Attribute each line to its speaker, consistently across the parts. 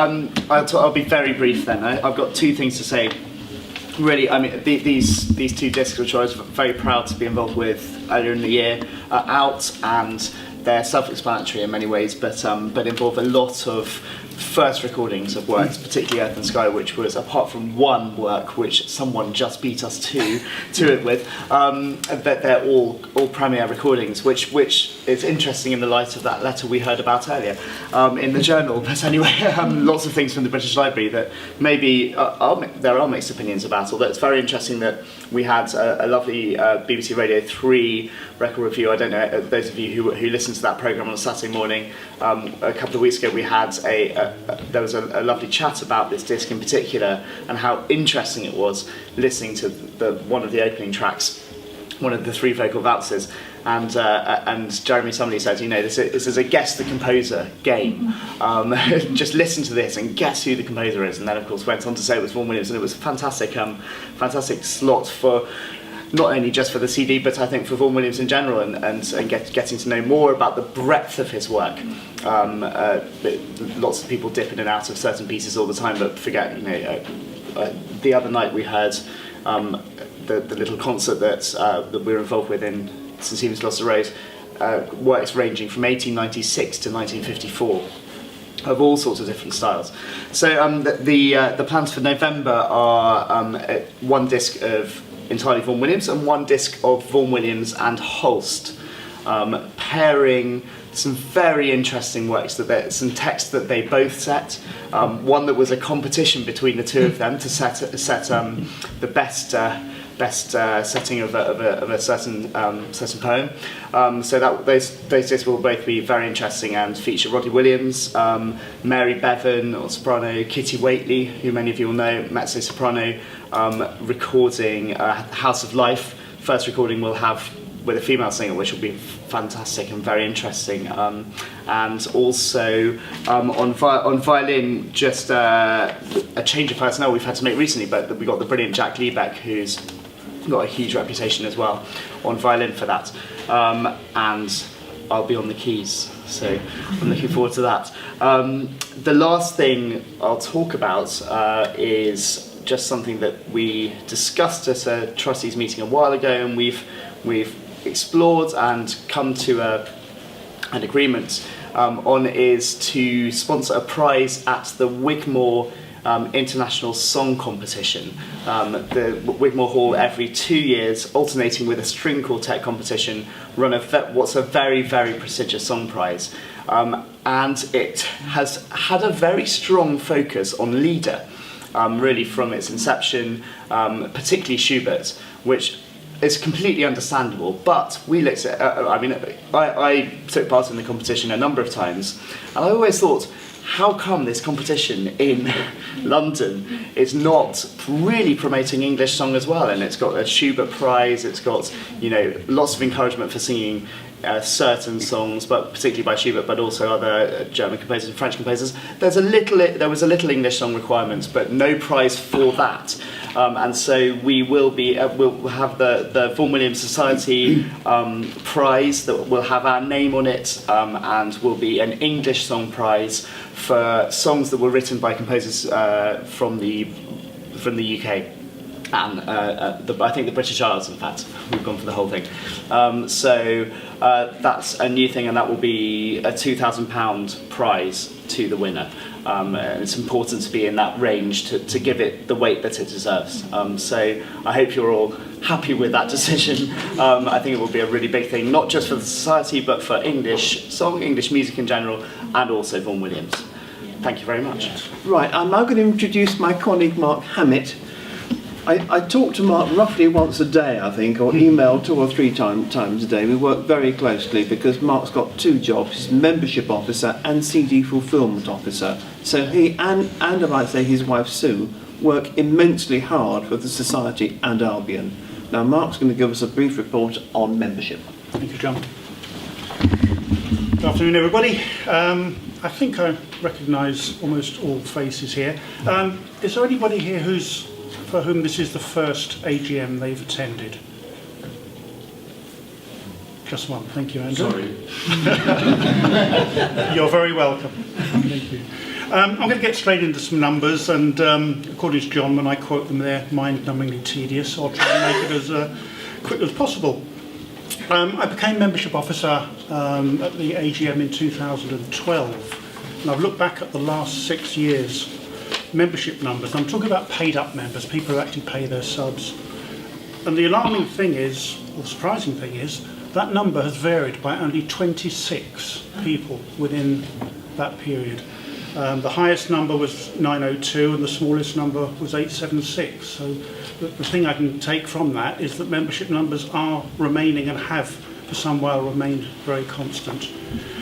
Speaker 1: I'll be very brief then. I've got two things to say. Really, I mean, these two discs, which I was very proud to be involved with earlier in the year, are out and they're self-explanatory in many ways, but involve a lot of first recordings of works, particularly Earth and Sky, which was, apart from one work which someone just beat us to it with, that they're all premiere recordings, which is interesting in the light of that letter we heard about earlier in the journal. But anyway, lots of things from the British Library that maybe there are mixed opinions about, although it's very interesting that we had a lovely BBC Radio 3 record review. I don't know, those of you who listened to that programme on a Saturday morning, a couple of weeks ago we had there was a lovely chat about this disc in particular and how interesting it was listening to one of the opening tracks, one of the three vocal valses, and Jeremy somebody said, you know, this is a guess the composer game. Just listen to this and guess who the composer is, and then of course went on to say it was Vaughan Williams, and it was a fantastic slot for not only just for the CD, but I think for Vaughan Williams in general, and getting to know more about the breadth of his work. Lots of people dip in and out of certain pieces all the time, but forget, you know, the other night we heard the little concert that we were involved with in St Stephen's Gloucester Road, works ranging from 1896 to 1954. Of all sorts of different styles. So the plans for November are one disc of entirely Vaughan Williams and one disc of Vaughan Williams and Holst, pairing some very interesting works, some texts that they both set. One that was a competition between the two of them to set the best setting of a certain poem. So that those discs will both be very interesting and feature Roddy Williams, Mary Bevan or soprano, Kitty Waitley, who many of you will know, mezzo soprano, recording House of Life. First recording we'll have with a female singer, which will be fantastic and very interesting. And also on violin, just a change of personnel we've had to make recently, but we got the brilliant Jack Liebeck, who's got a huge reputation as well on violin for that. And I'll be on the keys, so I'm looking forward to that. The last thing I'll talk about is just something that we discussed at a trustees meeting a while ago, and we've explored and come to an agreement on, is to sponsor a prize at the Wigmore International Song Competition. The Wigmore Hall every 2 years, alternating with a string quartet competition, run what's a very, very prestigious song prize. And it has had a very strong focus on Lieder, really from its inception, particularly Schubert, which is completely understandable, but we looked at, I took part in the competition a number of times, and I always thought, how come this competition in London is not really promoting English song as well? And it's got a Schubert prize, it's got, you know, lots of encouragement for singing certain songs, but particularly by Schubert, but also other German composers and French composers. There was a little English song requirement, but no prize for that. And so we will be, we'll have the Vaughan Williams Society prize that will have our name on it, and will be an English song prize for songs that were written by composers from the UK. And I think the British Isles, in fact, we've gone for the whole thing. So that's a new thing, and that will be a £2,000 prize to the winner. It's important to be in that range to give it the weight that it deserves. So I hope you're all happy with that decision. I think it will be a really big thing, not just for the Society, but for English song, English music in general, and also Vaughan Williams. Thank you very much.
Speaker 2: Right, I'm now going to introduce my colleague Mark Hammett. I talk to Mark roughly once a day, I think, or email 2 or 3 times a day. We work very closely because Mark's got 2 jobs. He's membership officer and CD fulfilment officer. So he and I might say his wife Sue work immensely hard for the Society and Albion. Now Mark's going to give us a brief report on membership.
Speaker 3: Thank you, John. Good afternoon, everybody. I think I recognise almost all faces here. Is there anybody here for whom this is the first AGM they've attended? Just one. Thank you, Andrew.
Speaker 4: Sorry.
Speaker 3: You're very welcome. Thank you. I'm going to get straight into some numbers, and according to John, when I quote them, they're mind-numbingly tedious, so I'll try and make it as quick as possible. I became membership officer at the AGM in 2012, and I've looked back at the last 6 years' membership numbers. I'm talking about paid-up members, people who actually pay their subs. And the alarming thing is, or the surprising thing is, that number has varied by only 26 people within that period. The highest number was 902 and the smallest number was 876. So the thing I can take from that is that membership numbers are remaining and have for some while remained very constant.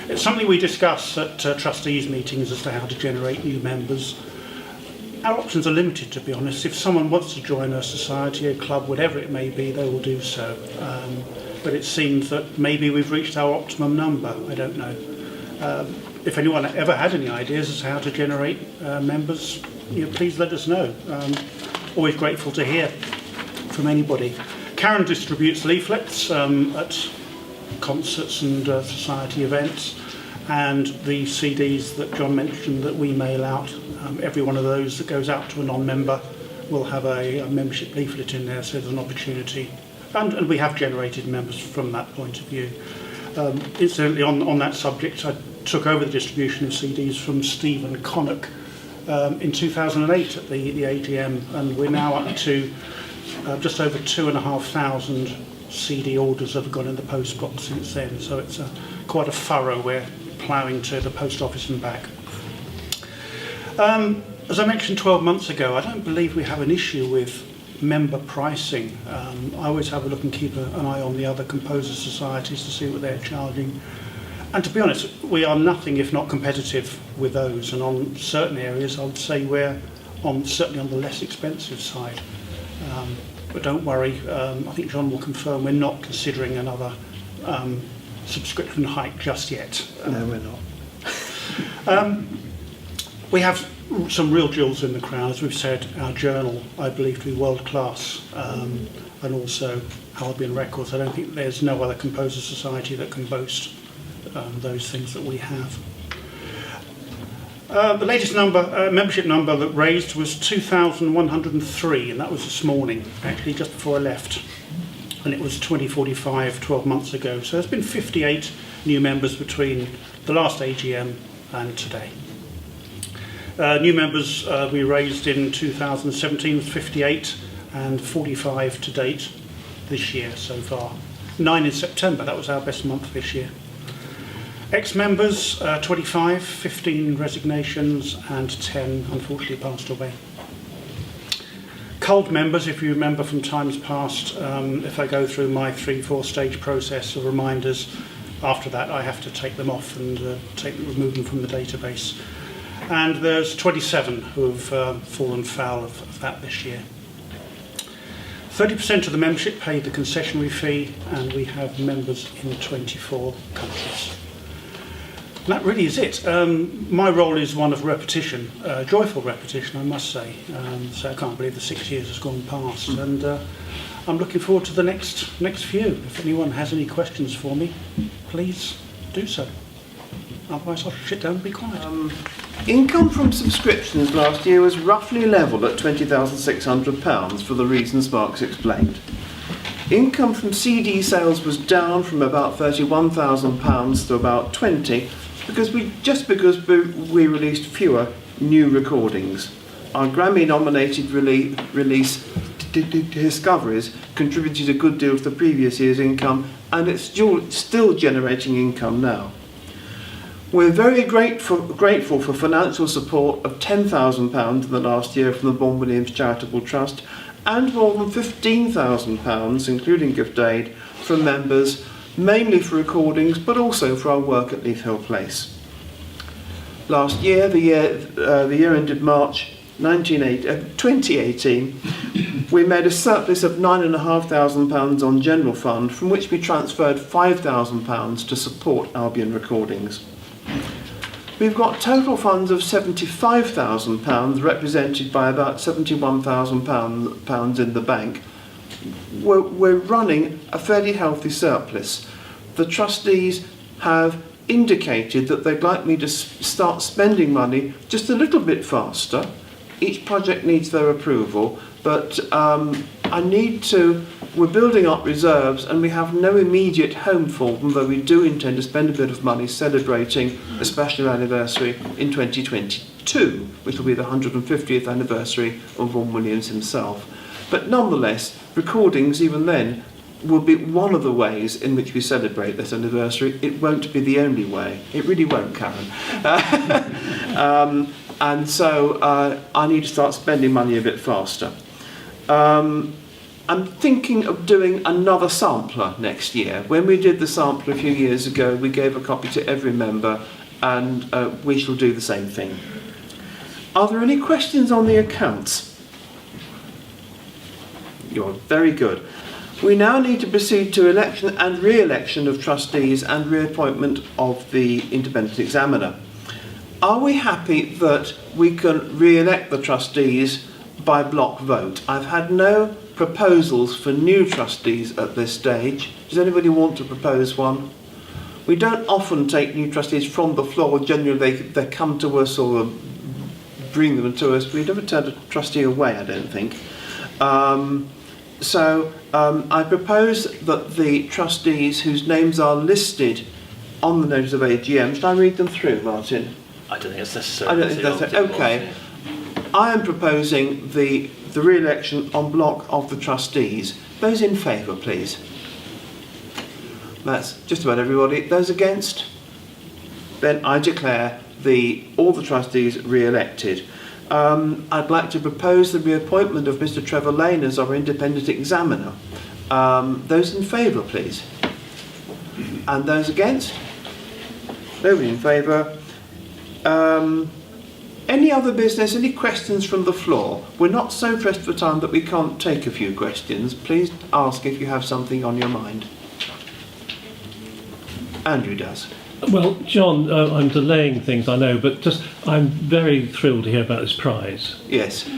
Speaker 3: It's something we discuss at trustees meetings as to how to generate new members. Our options are limited, to be honest. If someone wants to join a society, a club, whatever it may be, they will do so. But it seems that maybe we've reached our optimum number. I don't know. If anyone ever had any ideas as to how to generate members, please let us know. Always grateful to hear from anybody. Karen distributes leaflets at concerts and society events, and the CDs that John mentioned that we mail out. Every one of those that goes out to a non-member will have a membership leaflet in there, so there's an opportunity. And we have generated members from that point of view. Incidentally, on that subject, I took over the distribution of CDs from Stephen Connock in 2008 at the AGM, and we're now up to just over 2,500 CD orders have gone in the post box since then, so it's quite a furrow we're ploughing to the post office and back. As I mentioned 12 months ago, I don't believe we have an issue with member pricing. I always have a look and keep an eye on the other composer societies to see what they're charging. And to be honest, we are nothing if not competitive with those, and on certain areas I would say we're certainly on the less expensive side. But don't worry, I think John will confirm we're not considering another subscription hike just yet.
Speaker 2: No, we're not.
Speaker 3: We have some real jewels in the crown. As we've said, our journal, I believe, to be world class, and also Albion Records. I don't think there's no other composer society that can boast those things that we have. The latest membership number that raised was 2,103, and that was this morning, actually just before I left. And it was 2045, 12 months ago. So there's been 58 new members between the last AGM and today. New members we raised in 2017 was 58 and 45 to date this year so far. 9 in September, that was our best month this year. Ex-members, 25, 15 resignations and 10 unfortunately passed away. Cold members, if you remember from times past, if I go through my 3-4 stage process of reminders, after that I have to take them off and remove them from the database. And there's 27 who have fallen foul of that this year. 30% of the membership paid the concessionary fee, and we have members in 24 countries. And that really is it. My role is one of repetition, joyful repetition, I must say. So I can't believe the 6 years has gone past, and I'm looking forward to the next few. If anyone has any questions for me, please do so. Otherwise, I'll sit down and be quiet.
Speaker 2: Income from subscriptions last year was roughly level at £20,600 for the reasons Mark's explained. Income from CD sales was down from about £31,000 to about 20, because we released fewer new recordings. Our Grammy-nominated release Discoveries contributed a good deal to the previous year's income, and it's still generating income now. We're very grateful for financial support of £10,000 in the last year from the Vaughan Williams Charitable Trust, and more than £15,000, including gift aid, from members, mainly for recordings, but also for our work at Leith Hill Place. Last year, the year ended March 2018, we made a surplus of £9,500 on General Fund, from which we transferred £5,000 to support Albion recordings. We've got total funds of £75,000, represented by about £71,000 in the bank. We're running a fairly healthy surplus. The trustees have indicated that they'd like me to start spending money just a little bit faster. Each project needs their approval, but we're building up reserves and we have no immediate home for them, though we do intend to spend a bit of money celebrating a special anniversary in 2022, which will be the 150th anniversary of Vaughan Williams himself. But nonetheless, recordings even then will be one of the ways in which we celebrate this anniversary. It won't be the only way. It really won't, Karen. And so I need to start spending money a bit faster. I'm thinking of doing another sampler next year. When we did the sampler a few years ago, we gave a copy to every member, and we shall do the same thing. Are there any questions on the accounts? You're very good. We now need to proceed to election and re-election of trustees and reappointment of the independent examiner. Are we happy that we can re-elect the trustees by block vote? I've had no proposals for new trustees at this stage. Does anybody want to propose one? We don't often take new trustees from the floor. Generally they come to us or bring them to us. We never turn a trustee away, I don't think. I propose that the trustees whose names are listed on the notice of AGM, should I read them through, Martin?
Speaker 4: I don't think it's necessary.
Speaker 2: I don't think that's okay. I am proposing the re-election en bloc of the trustees. Those in favour, please. That's just about everybody. Those against? Then I declare all the trustees re-elected. I'd like to propose the reappointment of Mr. Trevor Lane as our independent examiner. Those in favour, please. And those against? Nobody in favour. Any other business, any questions from the floor? We're not so pressed for time that we can't take a few questions. Please ask if you have something on your mind. Andrew does.
Speaker 5: Well, John, I'm delaying things, I know, but I'm very thrilled to hear about this prize.
Speaker 2: Yes.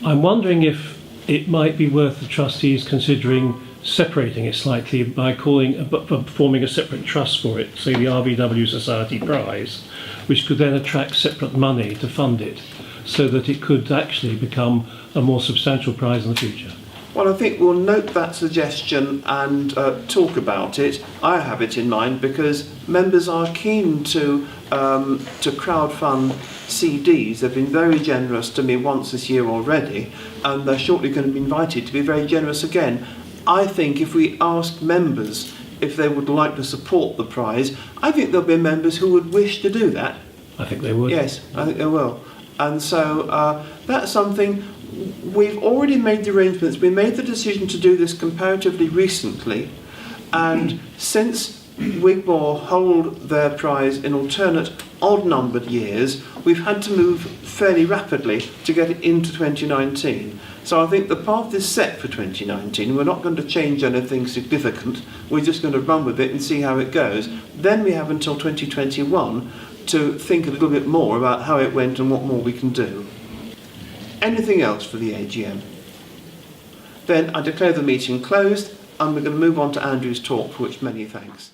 Speaker 5: I'm wondering if it might be worth the trustees considering separating it slightly by forming a separate trust for it, say the RVW Society Prize, which could then attract separate money to fund it, so that it could actually become a more substantial prize in the future.
Speaker 2: Well, I think we'll note that suggestion and talk about it. I have it in mind because members are keen to crowdfund CDs. They've been very generous to me once this year already, and they're shortly going to be invited to be very generous again. I think if we ask members if they would like to support the prize, I think there'll be members who would wish to do that.
Speaker 5: I think they would.
Speaker 2: Yes, I think they will. And so that's something. We've already made the arrangements. We made the decision to do this comparatively recently, and since Wigmore hold their prize in alternate odd-numbered years, we've had to move fairly rapidly to get it into 2019. So I think the path is set for 2019. We're not going to change anything significant. We're just going to run with it and see how it goes. Then we have until 2021 to think a little bit more about how it went and what more we can do. Anything else for the AGM? Then I declare the meeting closed, and we're going to move on to Andrew's talk, for which many thanks.